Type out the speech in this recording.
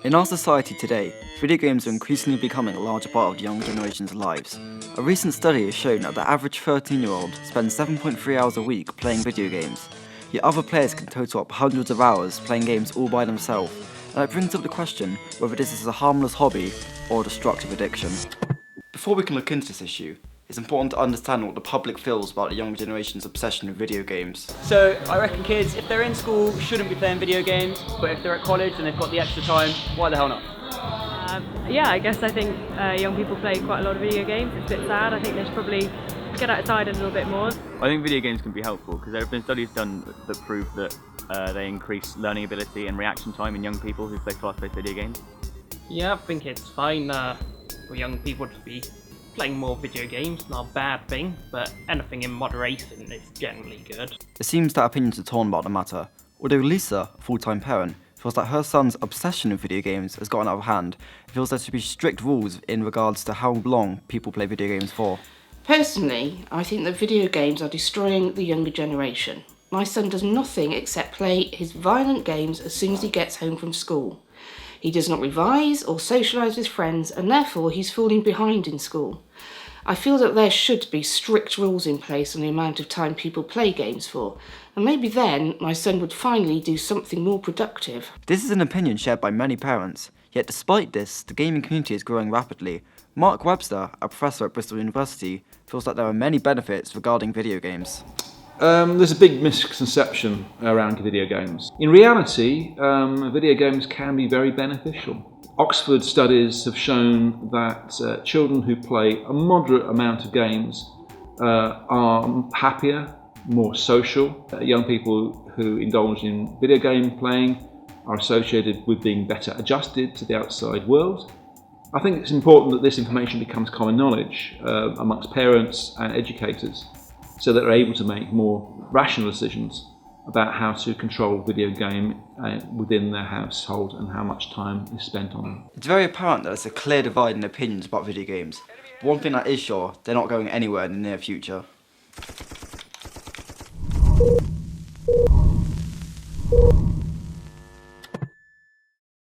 In our society today, video games are increasingly becoming a larger part of the younger generation's lives. A recent study has shown that the average 13-year-old spends 7.3 hours a week playing video games, yet other players can total up hundreds of hours playing games all by themselves, and it brings up the question whether this is a harmless hobby or a destructive addiction. Before we can look into this issue, it's important to understand what the public feels about the younger generation's obsession with video games. So I reckon kids, if they're in school, shouldn't be playing video games, but if they're at college and they've got the extra time, why the hell not? I guess I think young people play quite a lot of video games. It's a bit sad. I think they should probably get outside a little bit more. I think video games can be helpful because there have been studies done that prove that they increase learning ability and reaction time in young people who play fast-paced video games. Yeah, I think it's fine for young people to be playing more video games. Not a bad thing, but anything in moderation is generally good. It seems that opinions are torn about the matter, although Lisa, a full-time parent, feels that her son's obsession with video games has gotten out of hand and feels there should be strict rules in regards to how long people play video games for. Personally, I think that video games are destroying the younger generation. My son does nothing except play his violent games as soon as he gets home from school. He does not revise or socialise with friends, and therefore he's falling behind in school. I feel that there should be strict rules in place on the amount of time people play games for, and maybe then my son would finally do something more productive. This is an opinion shared by many parents, yet despite this, the gaming community is growing rapidly. Mark Webster, a professor at Bristol University, feels that there are many benefits regarding video games. There's a big misconception around video games. In reality, video games can be very beneficial. Oxford studies have shown that children who play a moderate amount of games are happier, more social. Young people who indulge in video game playing are associated with being better adjusted to the outside world. I think it's important that this information becomes common knowledge amongst parents and educators, so that they're able to make more rational decisions about how to control video game within their household and how much time is spent on them. It's very apparent that there's a clear divide in opinions about video games, but one thing that is sure, they're not going anywhere in the near future.